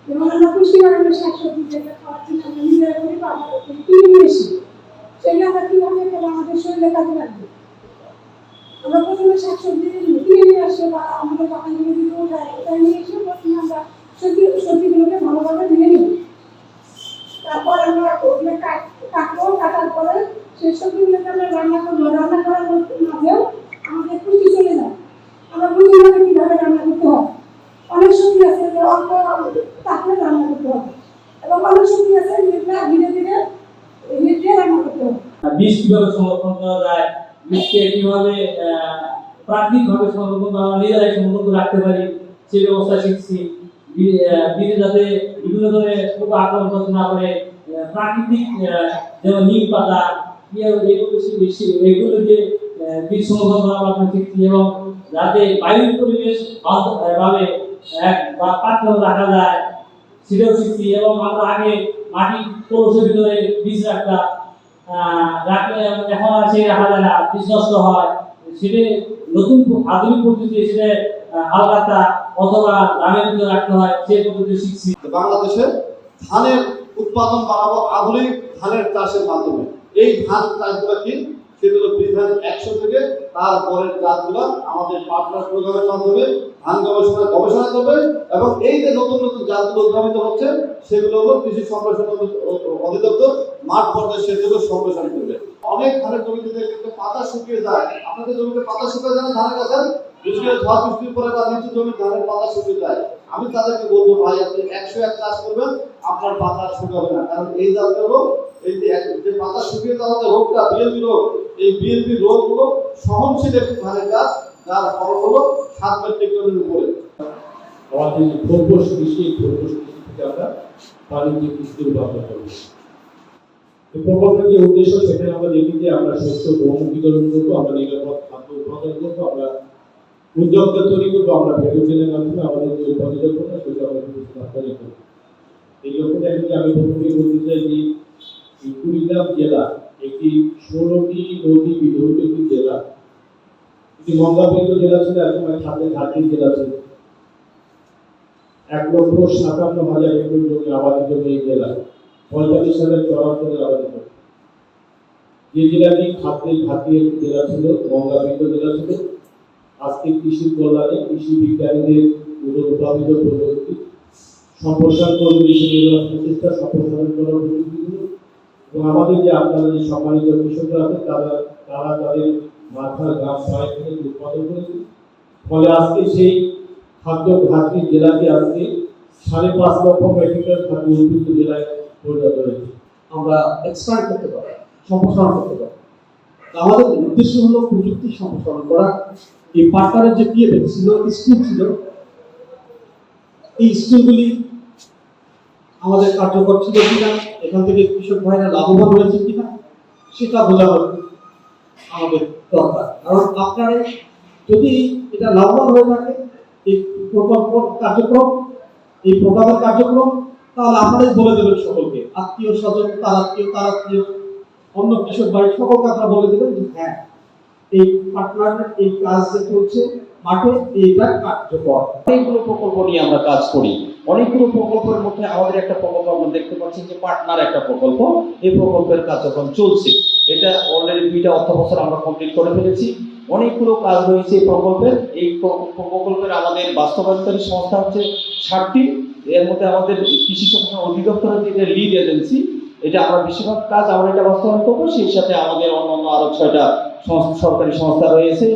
এবং আমরা পুষ্টিকরণের শাকসবজি যেটা খাওয়াচ্ছি আমরা নিজেরা করি বাজার থেকে কিনে নিয়ে এসি, সেটা আমরা কীভাবে খেলে আমাদের শরীরে কাজে লাগবে। আমরা প্রথমে শাকসবজি কিনে নিয়ে আসি বা আমাদের বাগান থেকে যদি ওঠায় ওটাই নিয়ে এসে প্রথমে আমরা সবজিগুলোকে ভালোভাবে ধুয়ে নিই। তারপর আমরা ওগুলো কাটবো, কাটার পরে সেই সবজিগুলোকে আমরা রান্না করবো। রান্না করার মাঝেও আমাদের পুষ্টি চলে যায়। আমরা বুঝি না কীভাবে রান্না করতে হয়। অনেক সবজি আছে যে অল্প তাকে রান্না করতে হবে এবং অনেক সবজি আছে যেগুলো ধীরে ধীরে রান্না করতে হবে। বীজ কিভাবে সংরক্ষণ করা যায়, বীজকে কিভাবে প্রাকৃতিকভাবে সংরক্ষণ করা নিজেরাই সংরক্ষণ করে রাখতে পারি সেই ব্যবস্থা শিখছি। বীজে যাতে বিভিন্ন ধরনের পোকা আক্রমণ করতে না করে প্রাকৃতিক যেমন নিম পাতা এগুলো যে বীজ সংরক্ষণ করার মাধ্যমে শিখছি এবং যাতে বায়ুর পরিবেশ ভাবে এক বা পাত্র রাখা যায় সেটাও শিখছি। এবং আমরা আগে মাটি কলসের ভিতরে বীজ রাখতাম, রাখলে এখন আর সেই রাখা যায় না, বীজ নষ্ট হয়। সেটা নতুন আধুনিক পদ্ধতি সেটা আলাদা অথবা গ্রামের ভিতরে রাখতে হয়, সেই পদ্ধতি শিখছি। বাংলাদেশে ধানের উৎপাদন বাড়াবো আধুনিক ধানের চাষের মাধ্যমে। এই ধান চাষগুলো কি সেগুলো বিধান 100 থেকে তারপরের জাতগুলো আমাদের পার্টনার প্রোগ্রামের মাধ্যমে ধান গবেষণা করবে এবং এই যে নতুন নতুন জাতগুলো উদ্ভাবিত হচ্ছে সেগুলো হলো কৃষি সম্প্রসারণ অধিদপ্তর মাঠ পর্যায়ে সেগুলো সম্প্রসারণ করবে। অনেক ধানের জমিতে কিন্তু পাতা শুকিয়ে যায়। আপনাদের জমিতে পাতা শুকিয়ে যায় না ধানের গাছের? ঝড় বৃষ্টির পরে বা নিচু জমির ধানের পাতা শুকিয়ে যায়। আমি তাদেরকে বলবো ভাই আপনি 101 চাষ করবেন, আপনার পাতা শুকাবে না। কারণ এই জাতগুলো এই যে পাতা শুকিয়ে যাওয়ার যে রোগটা বিএলবি রোগ, এই বিএলবি রোগগুলো সহনশীল একটি ধানের গাছ যার ফলন হলো 7 মেট্রিক টনের উপরে। আমাদের খরগোশ কৃষি থেকে আমরা বাণিজ্যিক কৃষি উৎপাদন করবো। এই প্রকল্পের যে উদ্দেশ্য সেখানে আমরা দেখি যে আমরা শস্য গম বিতরণ করবো, আমরা নিরাপদ খাদ্য উৎপাদন করবো, আমরা উদ্যোক্তা তৈরি করবো, আমরা ভেতরের মাধ্যমে আমাদের যে উৎপাদিত করবো সেটা আমরা রপ্তানি করবো। এই লক্ষ্যটা যদি আমি প্রথমে বলতে চাই যে কুড়িগ্রাম জেলা একটি 16টি নদী বিধৌত একটি জেলা। একটি গঙ্গাবৃত জেলা ছিল, এখন খাদ্যের ঘাটতির জেলা ছিল। 1,57,000 একর জমি আবাদি জমি এই জেলা 45 সালের চরাঞ্চলের আবাদি জমি। যে জেলাটি খাদ্যের ঘাটতি একটি জেলা ছিল, গঙ্গাবৃত জেলা ছিল, আজকে কৃষি কল্যাণে কৃষি বিজ্ঞানীদের উদ্ভাবিত প্রযুক্তি সম্প্রসারণ কর্মসূচির প্রচেষ্টা সম্প্রসারণ করার প্রযুক্তিগুলো এবং আমাদের যে আপনারা যে সম্মানিত কৃষকরা আছে তারা তাদের মাথার গাছ পায়ে থেকে উৎপাদন করেছে। ফলে আজকে সেই খাদ্য ঘাটতির জেলাটি আজকে 5.5 লক্ষ মেট্রিক টন খাদ্য উৎপাদিত জেলায় পরিণত হয়েছে। আমরা এক্সপ্যান্ড করতে পারি, সম্প্রসারণ করতে পারি। আমাদের উদ্দেশ্য হলো প্রযুক্তি সম্প্রসারণ করা। এই পার্টনারের যে পিএফ ছিল, স্কুল ছিল, এই স্কুলগুলি আমাদের কার্যকর ছিল কিনা, এখান থেকে কৃষক ভাইরা লাভবান হয়েছে কিনা সেটা বোঝা আমাদের দরকার। কারণ আপনারা যদি এটা লাভবান হয়ে থাকে এই প্রকল্প কার্যক্রম, এই প্রোগ্রামের কার্যক্রম, তাহলে আপনারাই বলে দেবেন সকলকে, আত্মীয় স্বজন, তার আত্মীয় অন্য কৃষক ভাই সকলকে আপনারা বলে দেবেন যে হ্যাঁ এই পার্টনারের এই কাজ যে চলছে মাঠে এইটা কার্যকর। অনেকগুলো প্রকল্প নিয়ে আমরা কাজ করি। অনেকগুলো প্রকল্পের মধ্যে আমাদের একটা প্রকল্প আমরা দেখতে পাচ্ছি যে পার্টনার একটা প্রকল্প, এই প্রকল্পের কার্যক্রম চলছে। এটা অলরেডি 2টা অর্থবছর আমরা কমপ্লিট করে ফেলেছি। অনেকগুলো কাজ রয়েছে এই প্রকল্পের। এই প্রকল্পের আমাদের বাস্তবায়নকারী সংস্থা হচ্ছে 7টি। এর মধ্যে আমাদের কৃষি সম্প্রসারণ অধিদপ্তরের যে লিড এজেন্সি, এটা আমরা বেশিরভাগ কাজ আমরা এটা বাস্তবায়ন করবো। সেই সাথে আমাদের অন্যান্য আরো 6টা সরকারি সংস্থা রয়েছে